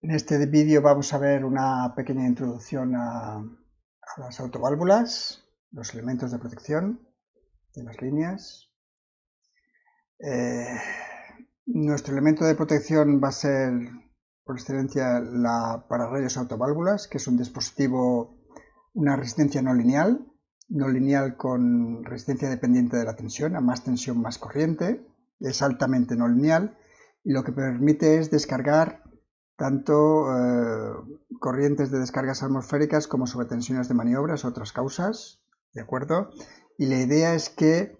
En este vídeo vamos a ver una pequeña introducción a las autoválvulas, los elementos de protección de las líneas. Nuestro elemento de protección va a ser por excelencia la pararrayos autoválvulas, que es un dispositivo, una resistencia no lineal con resistencia dependiente de la tensión, a más tensión más corriente, es altamente no lineal y lo que permite es descargar tanto corrientes de descargas atmosféricas como sobretensiones de maniobras, otras causas, ¿de acuerdo? Y la idea es que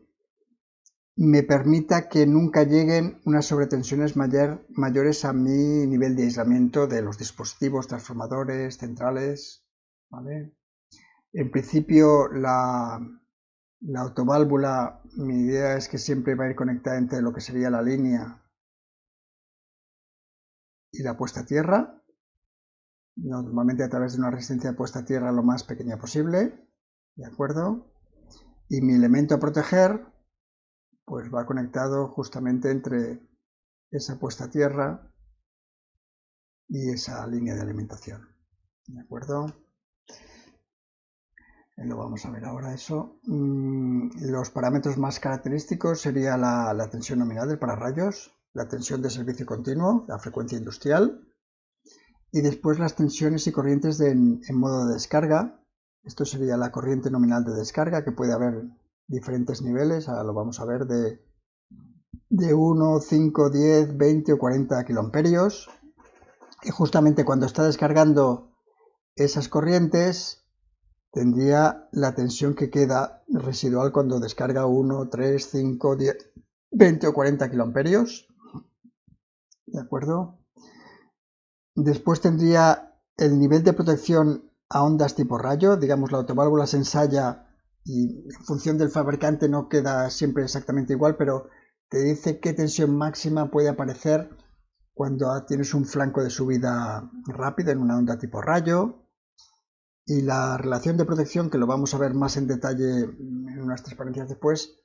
me permita que nunca lleguen unas sobretensiones mayores a mi nivel de aislamiento de los dispositivos, transformadores, centrales, ¿vale? En principio la autoválvula, mi idea es que siempre va a ir conectada entre lo que sería la línea y la puesta a tierra, normalmente a través de una resistencia de puesta a tierra lo más pequeña posible, ¿de acuerdo? Y mi elemento a proteger pues va conectado justamente entre esa puesta a tierra y esa línea de alimentación, ¿de acuerdo? Lo vamos a ver ahora eso. Los parámetros más característicos sería la tensión nominal del pararrayos, la tensión de servicio continuo, la frecuencia industrial, y después las tensiones y corrientes en modo de descarga. Esto sería la corriente nominal de descarga, que puede haber diferentes niveles, ahora lo vamos a ver, de 1, 5, 10, 20 o 40 kiloamperios. Y justamente cuando está descargando esas corrientes, tendría la tensión que queda residual cuando descarga 1, 3, 5, 10, 20 o 40 kiloamperios. ¿De acuerdo? Después tendría el nivel de protección a ondas tipo rayo, digamos la autoválvula se ensaya y en función del fabricante no queda siempre exactamente igual, pero te dice qué tensión máxima puede aparecer cuando tienes un flanco de subida rápido en una onda tipo rayo. Y la relación de protección, que lo vamos a ver más en detalle en unas transparencias después,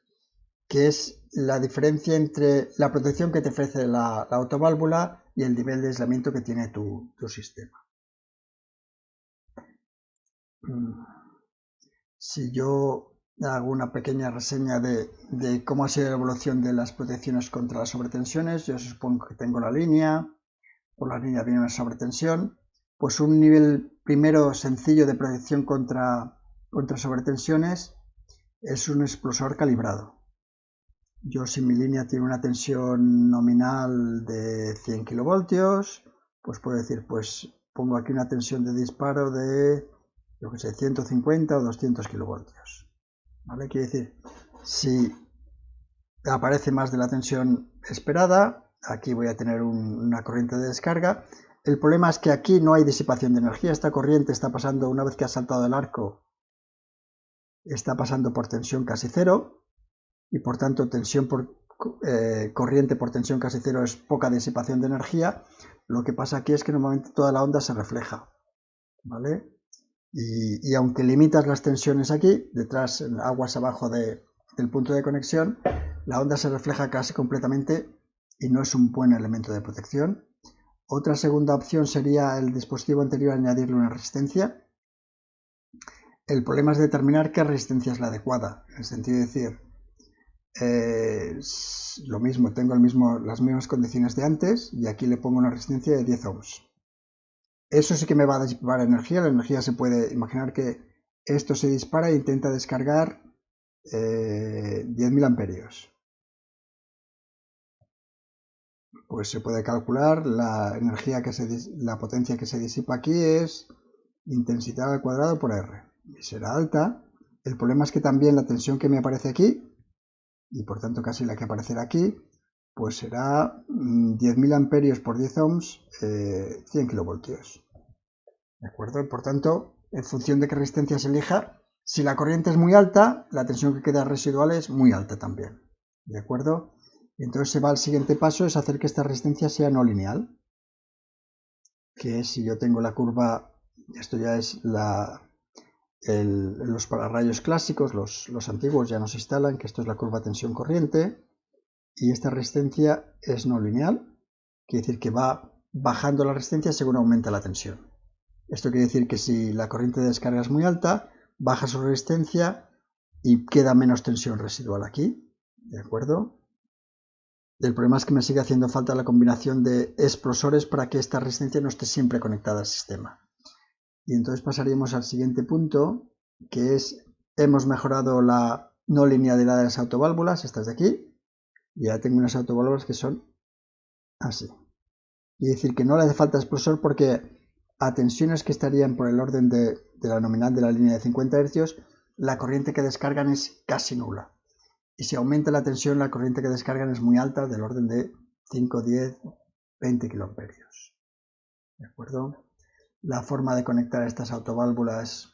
que es la diferencia entre la protección que te ofrece la autoválvula y el nivel de aislamiento que tiene tu sistema. Si yo hago una pequeña reseña de cómo ha sido la evolución de las protecciones contra las sobretensiones, yo supongo que tengo la línea, por la línea viene una sobretensión, pues un nivel primero sencillo de protección contra sobretensiones es un explosor calibrado. Yo, si mi línea tiene una tensión nominal de 100 kilovoltios, pues puedo decir, pues pongo aquí una tensión de disparo de, yo que sé, 150 o 200 kilovoltios. ¿Vale? Quiere decir, si aparece más de la tensión esperada, aquí voy a tener una corriente de descarga. El problema es que aquí no hay disipación de energía. Esta corriente está pasando, una vez que ha saltado el arco, está pasando por tensión casi cero, y por tanto corriente por tensión casi cero es poca disipación de energía. Lo que pasa aquí es que normalmente toda la onda se refleja, ¿vale? Y aunque limitas las tensiones aquí, detrás, aguas abajo del punto de conexión, la onda se refleja casi completamente y no es un buen elemento de protección. Otra segunda opción sería el dispositivo anterior añadirle una resistencia. El problema es determinar qué resistencia es la adecuada, en el sentido de decir, lo mismo, tengo las mismas condiciones de antes y aquí le pongo una resistencia de 10 ohms. Eso sí que me va a disipar energía. La energía se puede imaginar que esto se dispara e intenta descargar 10.000 amperios. Pues se puede calcular la energía la potencia que se disipa aquí es intensidad al cuadrado por R. Y será alta. El problema es que también la tensión que me aparece aquí, y por tanto casi la que aparecerá aquí, pues será 10.000 amperios por 10 ohms, 100 kilovoltios. ¿De acuerdo? Por tanto, en función de qué resistencia se elija, si la corriente es muy alta, la tensión que queda residual es muy alta también. ¿De acuerdo? Y entonces se va al siguiente paso, es hacer que esta resistencia sea no lineal. Que es, si yo tengo la curva, esto ya es los pararrayos clásicos, los antiguos ya nos instalan, que esto es la curva tensión-corriente, y esta resistencia es no lineal, quiere decir que va bajando la resistencia según aumenta la tensión. Esto quiere decir que si la corriente de descarga es muy alta, baja su resistencia y queda menos tensión residual aquí, ¿de acuerdo? El problema es que me sigue haciendo falta la combinación de explosores para que esta resistencia no esté siempre conectada al sistema. Y entonces pasaríamos al siguiente punto, que es, hemos mejorado la no linealidad de las autoválvulas, estas de aquí, y ya tengo unas autoválvulas que son así. Y decir que no le hace falta explosor porque a tensiones que estarían por el orden de la nominal de la línea de 50 Hz, la corriente que descargan es casi nula. Y si aumenta la tensión, la corriente que descargan es muy alta, del orden de 5, 10, 20 kA. ¿De acuerdo? La forma de conectar estas autoválvulas,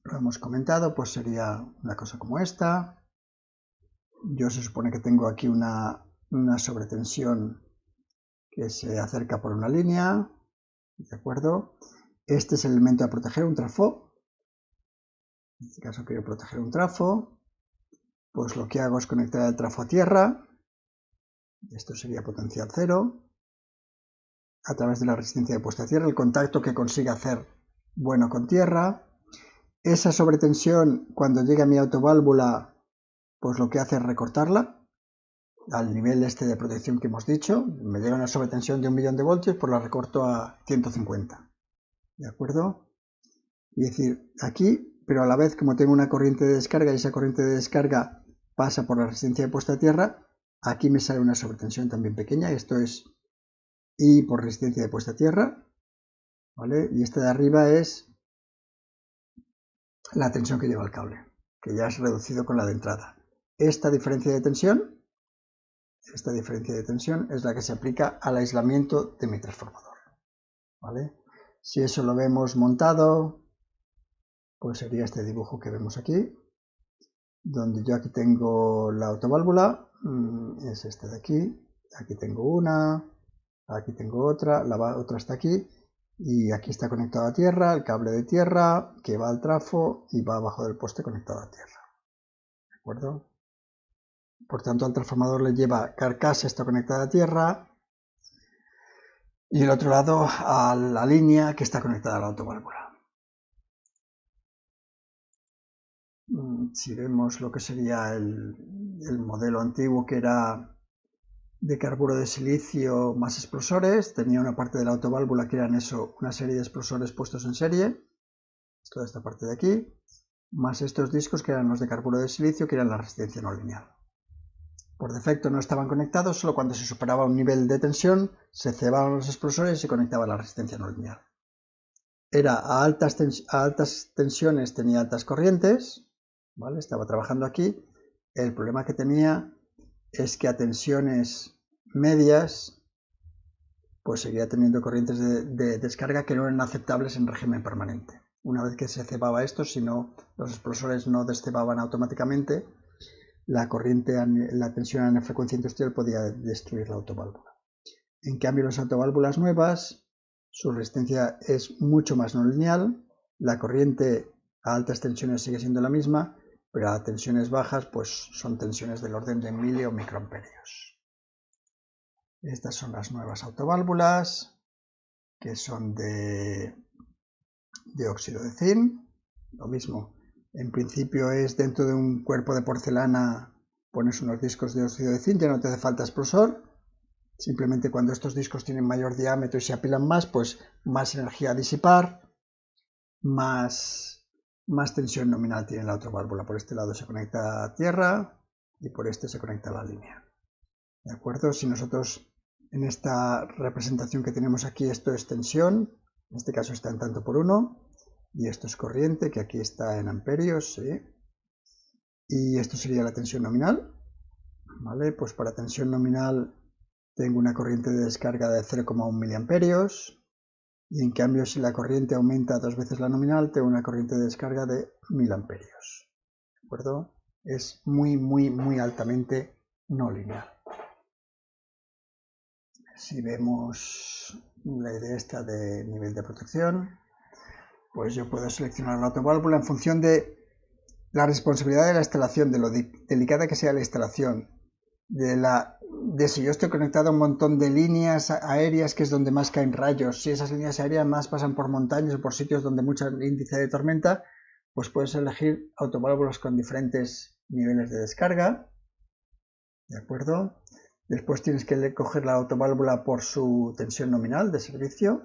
lo hemos comentado, pues sería una cosa como esta. Yo se supone que tengo aquí una sobretensión que se acerca por una línea, ¿de acuerdo? Este es el elemento a proteger, un trafo. En este caso quiero proteger un trafo. Pues lo que hago es conectar el trafo a tierra. Esto sería potencial cero. A través de la resistencia de puesta a tierra, el contacto que consiga hacer bueno con tierra. Esa sobretensión, cuando llegue a mi autoválvula, pues lo que hace es recortarla al nivel este de protección que hemos dicho. Me llega una sobretensión de 1.000.000 de voltios, pues la recorto a 150. ¿De acuerdo? Y decir, aquí, pero a la vez como tengo una corriente de descarga y esa corriente de descarga pasa por la resistencia de puesta a tierra, aquí me sale una sobretensión también pequeña, esto es I por resistencia de puesta a tierra, ¿vale? Y esta de arriba es la tensión que lleva el cable, que ya es reducido con la de entrada. Esta diferencia de tensión es la que se aplica al aislamiento de mi transformador, ¿vale? Si eso lo vemos montado, pues sería este dibujo que vemos aquí, donde yo aquí tengo la autoválvula, es este de aquí tengo una, aquí tengo otra, la otra está aquí, y aquí está conectado a tierra, el cable de tierra que va al trafo y va abajo del poste conectado a tierra, ¿de acuerdo? Por tanto, al transformador le lleva carcasa, está conectada a tierra, y el otro lado a la línea que está conectada a la autoválvula. Si vemos lo que sería el modelo antiguo, que era de carburo de silicio más explosores, tenía una parte de la autoválvula que eran una serie de explosores puestos en serie, toda esta parte de aquí, más estos discos que eran los de carburo de silicio, que eran la resistencia no lineal. Por defecto no estaban conectados, solo cuando se superaba un nivel de tensión se cebaban los explosores y se conectaba la resistencia no lineal. A altas tensiones tenía altas corrientes, ¿vale? Estaba trabajando aquí. El problema que tenía es que a tensiones medias pues seguía teniendo corrientes de descarga que no eran aceptables en régimen permanente. Una vez que se cebaba esto, si no, los explosores no descebaban automáticamente, la tensión en la frecuencia industrial podía destruir la autoválvula. En cambio, las autoválvulas nuevas, su resistencia es mucho más no lineal, la corriente a altas tensiones sigue siendo la misma, pero a tensiones bajas pues son tensiones del orden de mili o microamperios. Estas son las nuevas autoválvulas, que son de óxido de zinc. Lo mismo, en principio es dentro de un cuerpo de porcelana, pones unos discos de óxido de zinc, ya no te hace falta explosor. Simplemente cuando estos discos tienen mayor diámetro y se apilan más, pues más energía a disipar, más tensión nominal tiene la autoválvula. Por este lado se conecta a tierra y por este se conecta a la línea. ¿De acuerdo? Si nosotros en esta representación que tenemos aquí, esto es tensión, en este caso está en tanto por 1, y esto es corriente, que aquí está en amperios, ¿sí? Y esto sería la tensión nominal, ¿vale? Pues para tensión nominal tengo una corriente de descarga de 0,1 miliamperios, y en cambio si la corriente aumenta 2 veces la nominal, tengo una corriente de descarga de 1000 amperios. ¿De acuerdo? Es muy altamente no lineal. Si vemos la idea esta de nivel de protección, pues yo puedo seleccionar la autoválvula en función de la responsabilidad de la instalación, de lo delicada que sea la instalación, de la de si yo estoy conectado a un montón de líneas aéreas, que es donde más caen rayos. Si esas líneas aéreas más pasan por montañas o por sitios donde mucho índice de tormenta, pues puedes elegir autoválvulas con diferentes niveles de descarga. ¿De acuerdo? Después tienes que coger la autoválvula por su tensión nominal de servicio,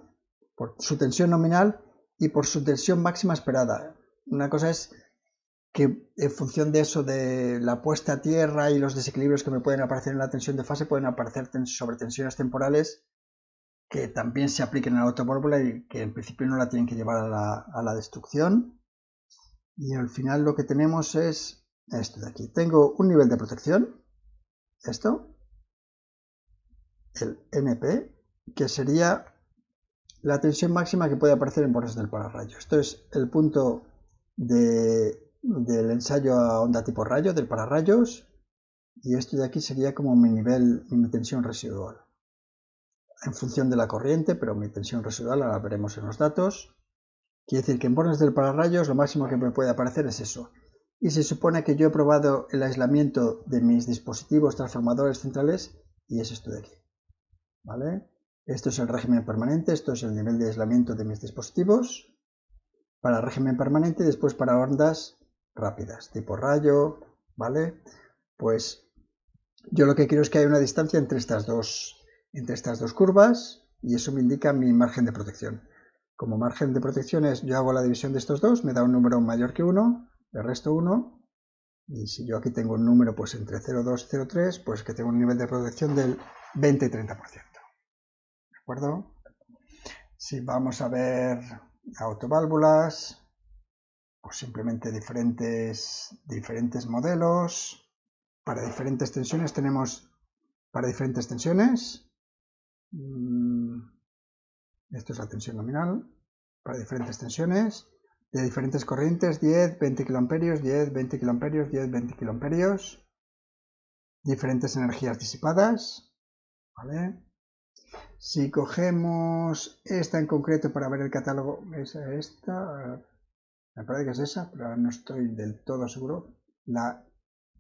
por su tensión nominal y por su tensión máxima esperada. Una cosa es que en función de eso, de la puesta a tierra y los desequilibrios que me pueden aparecer en la tensión de fase, pueden aparecer sobretensiones temporales que también se apliquen a la autoválvula y que en principio no la tienen que llevar a la destrucción. Y al final lo que tenemos es esto de aquí. Tengo un nivel de protección, esto, el NP, que sería la tensión máxima que puede aparecer en bordes del pararrayo. Esto es el punto del ensayo a onda tipo rayo, del pararrayos, y esto de aquí sería como mi tensión residual. En función de la corriente, pero mi tensión residual ahora veremos en los datos. Quiere decir que en bordes del pararrayos lo máximo que me puede aparecer es eso. Y se supone que yo he probado el aislamiento de mis dispositivos transformadores centrales y es esto de aquí. ¿Vale? Esto es el régimen permanente, esto es el nivel de aislamiento de mis dispositivos para régimen permanente y después para ondas rápidas, tipo rayo, ¿vale? Pues yo lo que quiero es que haya una distancia entre estas dos curvas y eso me indica mi margen de protección. Como margen de protección es, yo hago la división de estos dos, me da un número mayor que 1, el resto 1, y si yo aquí tengo un número pues entre 0,2 y 0,3, pues que tengo un nivel de protección del 20 y 30%. ¿De acuerdo? Si vamos a ver autoválvulas, pues simplemente diferentes modelos. Para diferentes tensiones tenemos, para diferentes tensiones, esto es la tensión nominal, para diferentes tensiones, de diferentes corrientes, 10, 20 kiloamperios, 10, 20 kiloamperios, 10, 20 kiloamperios, diferentes energías disipadas, ¿vale? Si cogemos esta en concreto para ver el catálogo, esta, me parece que es esa, pero ahora no estoy del todo seguro, la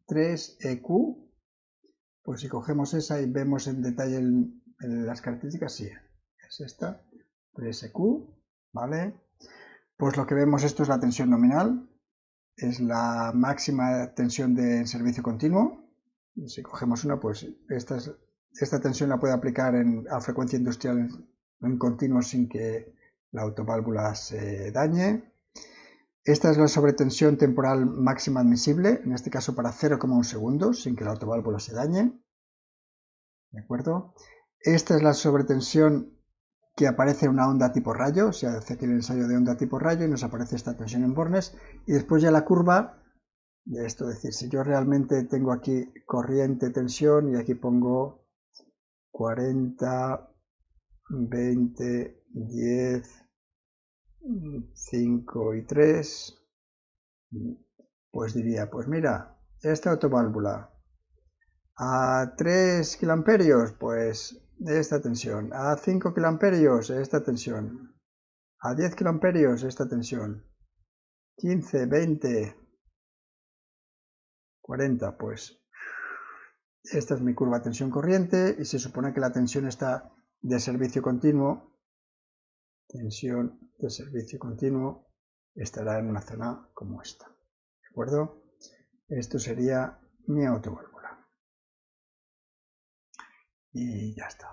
3EQ, pues si cogemos esa y vemos en detalle las características, sí, es esta, 3EQ, ¿vale? Pues lo que vemos, esto es la tensión nominal, es la máxima tensión de servicio continuo. Si cogemos una, pues esta tensión la puede aplicar a frecuencia industrial en continuo sin que la autoválvula se dañe. Esta es la sobretensión temporal máxima admisible, en este caso para 0,1 segundos, sin que la autoválvula se dañe. ¿De acuerdo? Esta es la sobretensión que aparece en una onda tipo rayo, se hace aquí el ensayo de onda tipo rayo y nos aparece esta tensión en bornes. Y después ya la curva de esto, es decir, si yo realmente tengo aquí corriente, tensión y aquí pongo 40, 20, 10, 5 y 3, pues diría, pues mira, esta autoválvula a 3 kiloamperios, pues esta tensión, a 5 kiloamperios, esta tensión, a 10 kiloamperios, esta tensión, 15, 20, 40, pues esta es mi curva tensión corriente y se supone que la tensión está de servicio continuo, tensión de servicio continuo, estará en una zona como esta. ¿De acuerdo? Esto sería mi autoválvula. Y ya está.